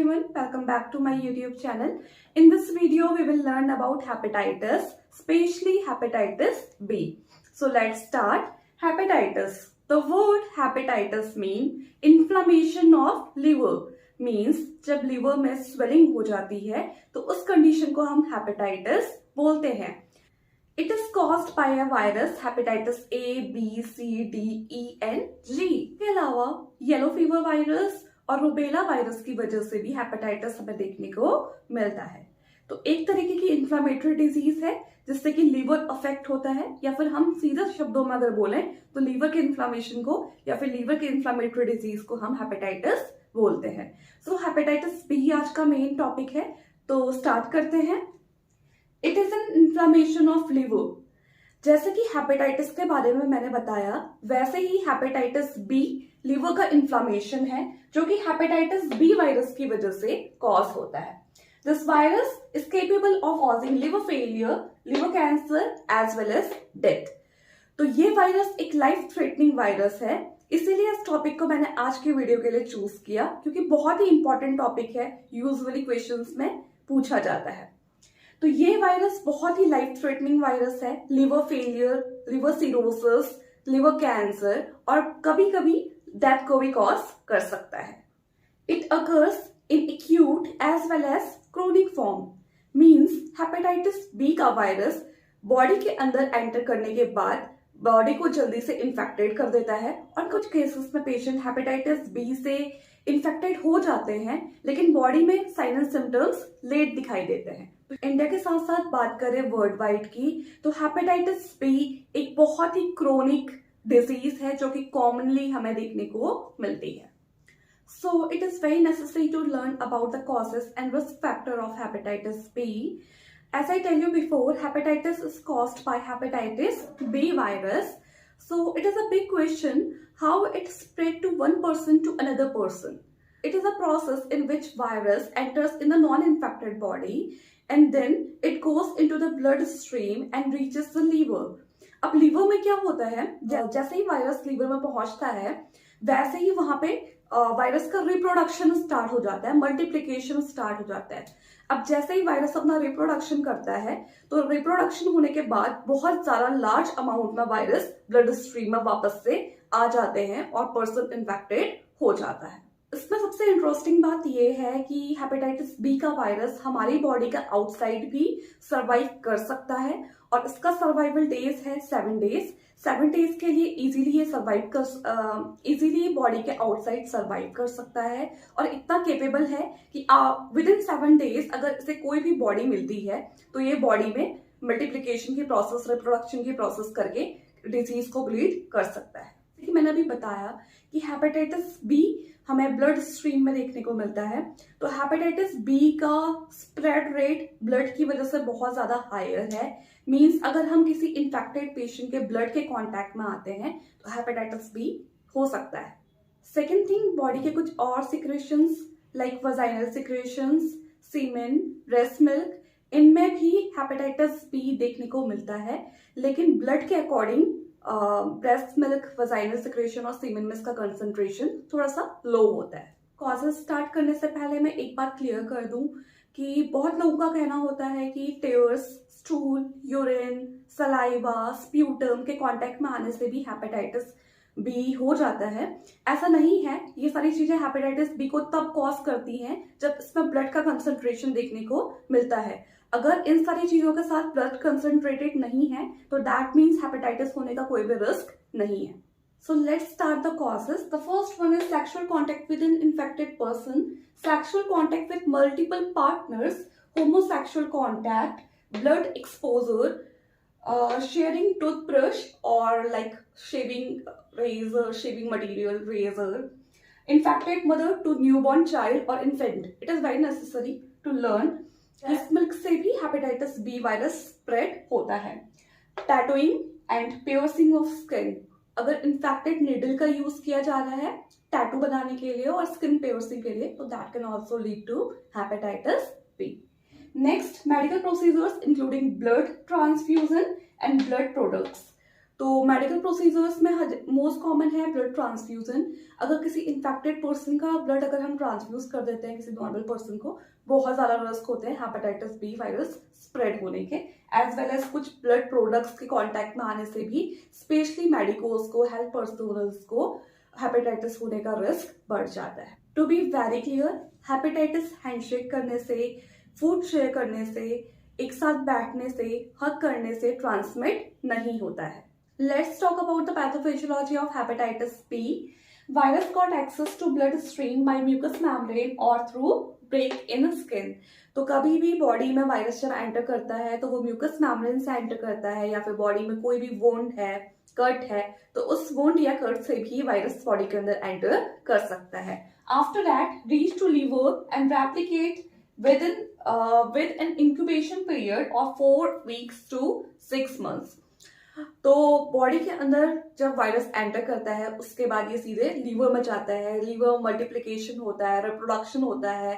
everyone, welcome back to my YouTube channel. In this video, we will learn about hepatitis, especially hepatitis B. So let's start. Hepatitis. The word hepatitis means inflammation of liver. Means जब liver में swelling हो जाती है तो उस condition को हम hepatitis बोलते हैं. It is caused by a virus hepatitis A, B, C, D, E and G. के अलावा येलो फीवर वायरस और रूबेला वायरस की वजह से भी हेपेटाइटिस हमें देखने को मिलता है. तो एक तरीके की इंफ्लेमेटरी डिजीज है जिससे कि लीवर अफेक्ट होता है, या फिर हम सीधे शब्दों में अगर बोलें तो लीवर के इन्फ्लामेशन को या फिर लीवर के इंफ्लेमेटरी डिजीज को हम हेपेटाइटिस बोलते हैं. सो हेपेटाइटिस बी आज का मेन टॉपिक है, तो स्टार्ट करते हैं. It is an inflammation of liver. जैसे कि हेपेटाइटिस के बारे में मैंने बताया, वैसे ही हेपेटाइटिस बी लिवर का इन्फ्लामेशन है जो कि हेपेटाइटिस बी वायरस की वजह से कॉज होता है. This virus is capable of causing liver failure, liver cancer as well as death. तो ये वायरस एक लाइफ थ्रेटनिंग वायरस है, इसीलिए इस टॉपिक को मैंने आज की वीडियो के लिए चूज किया क्योंकि बहुत ही इंपॉर्टेंट टॉपिक है, यूजुअली क्वेश्चंस में पूछा जाता है. तो ये वायरस बहुत ही लाइफ थ्रेटनिंग वायरस है. Liver failure, liver cirrhosis, liver cancer और कभी कभी डेथ को भी कॉज कर सकता है. It occurs in acute as well as chronic form. Means hepatitis B का वायरस बॉडी के अंदर एंटर करने के बाद बॉडी को जल्दी से इन्फेक्टेड कर देता है और कुछ केसेस में पेशेंट हेपेटाइटिस बी से इन्फेक्टेड हो जाते हैं लेकिन बॉडी में साइन एंड सिम्टम्स लेट दिखाई देते हैं. इंडिया के साथ साथ बात करें वर्ल्ड वाइड की तो हेपेटाइटिस बी एक बहुत ही क्रोनिक डिजीज है जो कि कॉमनली हमें देखने को मिलती है. So it is very necessary to learn about the causes and risk factor of hepatitis B. As I tell you before, hepatitis is caused by hepatitis B virus. So it is a big question how it spread to one person to another person. It is a process in which virus enters in the non-infected body and then it goes into the bloodstream and reaches the liver. अब liver में क्या होता है, जैसे ही virus liver में पहुंचता है वैसे ही वहां पे वायरस का रिप्रोडक्शन स्टार्ट हो जाता है, मल्टीप्लिकेशन स्टार्ट हो जाता है. अब जैसे ही वायरस अपना रिप्रोडक्शन करता है तो रिप्रोडक्शन होने के बाद बहुत ज्यादा लार्ज अमाउंट में वायरस ब्लड स्ट्रीम में वापस से आ जाते हैं और पर्सन इन्फेक्टेड हो जाता है. इसमें सबसे इंटरेस्टिंग बात यह है कि हेपेटाइटिस बी का वायरस हमारी बॉडी का आउटसाइड भी सर्वाइव कर सकता है और इसका सर्वाइवल डेज है 7 डेज. 7 डेज के लिए इजीली बॉडी के आउटसाइड सर्वाइव कर सकता है और इतना केपेबल है कि विद इन 7 डेज अगर इसे कोई भी बॉडी मिलती है तो ये बॉडी में मल्टीप्लिकेशन की प्रोसेस, रिप्रोडक्शन की प्रोसेस करके डिजीज को ब्लीड कर सकता है. कि मैंने अभी बताया कि हेपेटाइटिस बी हमें ब्लड स्ट्रीम में देखने को मिलता है, तो हेपेटाइटिस बी का स्प्रेड रेट ब्लड की वजह से बहुत ज्यादा हायर है. मींस अगर हम किसी इन्फेक्टेड पेशेंट के ब्लड के कांटेक्ट में आते हैं तो हेपेटाइटिस बी हो सकता है. सेकेंड थिंग, बॉडी के कुछ और सिक्रेशंस लाइक वजाइनल सिक्रेशंस, सीमेन, ब्रेस्ट मिल्क, इनमें भी हेपेटाइटिस बी देखने को मिलता है. लेकिन ब्लड के according breast milk, vaginal secretion और सीमेन में इसका कंसंट्रेशन थोड़ा सा लो होता है. कॉजेस स्टार्ट करने से पहले मैं एक बात क्लियर कर दूं कि बहुत लोगों का कहना होता है कि tears, stool, urine, saliva, sputum के कांटेक्ट में आने से भी हेपेटाइटिस बी हो जाता है. ऐसा नहीं है. ये सारी चीजें हेपेटाइटिस बी को तब कॉज करती हैं जब इसमें ब्लड का कंसंट्रेशन देखने को मिलता है. अगर इन सारी चीजों के साथ ब्लड कंसंट्रेटेड नहीं है तो दैट मीन्स हेपेटाइटिस होने का कोई भी रिस्क नहीं है. So let's start the causes. The first one is sexual contact with an infected person, sexual contact with multiple partners, homosexual contact, blood exposure, sharing toothbrush or like shaving razor, shaving material, razor, infected mother to newborn child or infant. It is very necessary to learn. Breast milk से भी hepatitis B virus spread होता है. Tattooing and piercing of skin. अगर infected needle का use किया जा रहा है टैटू बनाने के लिए और स्किन पियर्सिंग के लिए तो that can also lead to hepatitis B. Next, medical procedures including blood transfusion and blood products. तो मेडिकल प्रोसीजर्स में मोस्ट कॉमन है ब्लड ट्रांसफ्यूजन। अगर किसी इन्फेक्टेड पर्सन का ब्लड अगर हम ट्रांसफ्यूज कर देते हैं किसी नॉर्मल पर्सन को, बहुत ज्यादा रिस्क होते हैं हेपेटाइटिस बी वायरस स्प्रेड होने के, एज वेल एज कुछ ब्लड प्रोडक्ट्स के कांटेक्ट में आने से भी स्पेशली मेडिकोज को, हेल्थ पर्सनल्स को हेपेटाइटिस होने का रिस्क बढ़ जाता है। To be very clear, hepatitis handshake करने से, फूड शेयर करने से, एक साथ बैठने से, हग करने से ट्रांसमिट नहीं होता है। Let's talk about the pathophysiology of hepatitis B. Virus got access to bloodstream by mucous membrane or through break in skin. तो कभी भी बॉडी में वायरस जब एंटर करता है तो वो म्यूकस मेम्ब्रेन से एंटर करता है, या फिर बॉडी में कोई भी वुंड है, कट है, तो उस वुंड या कट से भी वायरस बॉडी के अंदर एंटर कर सकता है। After that reach to liver and replicate with an incubation period of 4 weeks to 6 months. तो बॉडी के अंदर जब वायरस एंटर करता है उसके बाद ये सीधे लीवर में जाता है, लीवर मल्टीप्लिकेशन होता है, रिप्रोडक्शन होता है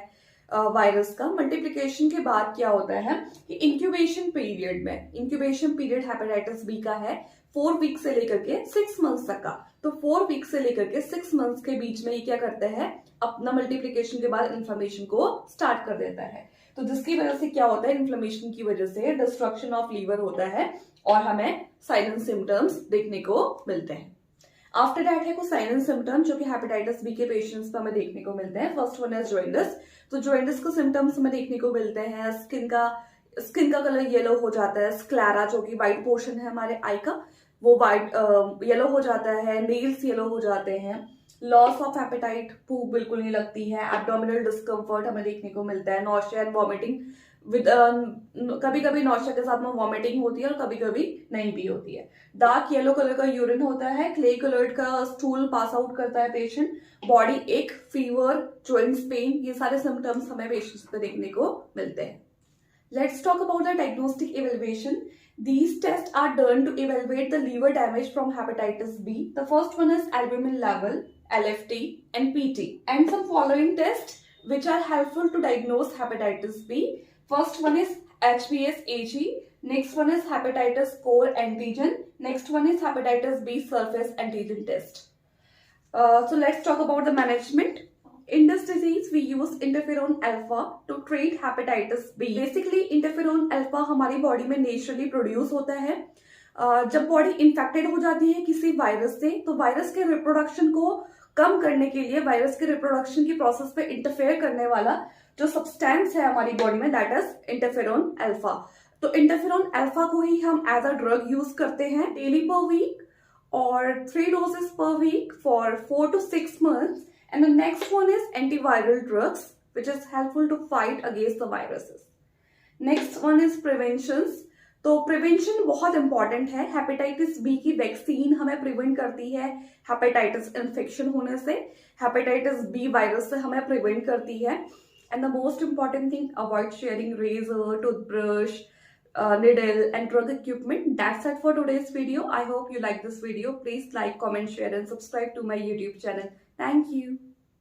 वायरस का। मल्टीप्लिकेशन के बाद क्या होता है कि इंक्यूबेशन पीरियड हेपेटाइटिस बी का है 4 वीक से लेकर के 6 मंथ्स तक का। तो 4 वीक से लेकर के 6 मंथ्स के बीच में ये क्या करता है, अपना मल्टीप्लिकेशन के बाद इन्फ्लेमेशन को स्टार्ट कर देता है। तो जिसकी वजह से क्या होता है, इन्फ्लेमेशन की वजह से डिस्ट्रक्शन ऑफ लीवर होता है और हमें साइलेंट सिम्टम्स देखने को मिलते हैं। आफ्टर दैट है कुछ साइलेंट सिम्टम्स जो कि हेपेटाइटिस बी के पेशेंट्स में हमें देखने को मिलते हैं। फर्स्ट वन है जॉइंडिस। तो जॉइंडिस के सिम्टम्स हमें देखने को मिलते हैं, स्किन का कलर येलो हो जाता है, स्क्लेरा जो कि व्हाइट पोर्शन है हमारे आई का वो व्हाइट येलो हो जाता है, नेल्स येलो हो जाते हैं, लॉस ऑफ एपेटाइट, भूख बिल्कुल नहीं लगती है, एब्डोमिनल डिस्कम्फर्ट हमें देखने को मिलता है, नॉशिया एंड वॉमिटिंग विद कभी कभी नॉशिया के साथ में वॉमिटिंग होती है और कभी कभी नहीं भी होती है। डार्क येलो कलर का यूरिन होता है, क्ले कलर का स्टूल पास आउट करता है पेशेंट, बॉडी एक, फीवर, जॉइंट्स पेन, ये सारे सिम्टम्स हमें पेशेंट्स पे देखने को मिलते हैं। Let's talk about the diagnostic evaluation. These tests are done to evaluate the liver damage from hepatitis B. The first one is albumin level, LFT, and PT, and some following tests which are helpful to diagnose hepatitis B. First one is HBsAg. Next one is hepatitis core antigen. Next one is hepatitis B surface antigen test. So let's talk about the management. In this disease, we use interferon alpha to treat hepatitis B. Basically, interferon alpha हमारी body में naturally produce होता है। जब body infected हो जाती है किसी virus से, तो वायरस के रिप्रोडक्शन को कम करने के लिए, वायरस के रिप्रोडक्शन की प्रोसेस पे इंटरफेयर करने वाला जो सब्सटेंस है हमारी बॉडी में, दैट इज इंटरफेरॉन अल्फा। तो इंटरफेरॉन अल्फा को ही हम एज अ ड्रग यूज करते हैं डेली पर वीक और 3 doses per week for 4 to 6 months. And the next one is antiviral drugs, which is helpful to fight against the viruses. Next one is preventions. तो prevention बहुत important है। Hepatitis B की vaccine हमें prevent करती है hepatitis infection होने से, hepatitis B virus से हमें प्रिवेंट करती है। And the most important thing, avoid sharing razor, toothbrush, needle and drug equipment. That's it for today's video. I hope you like this video. Please like, comment, share and subscribe to my YouTube channel. Thank you.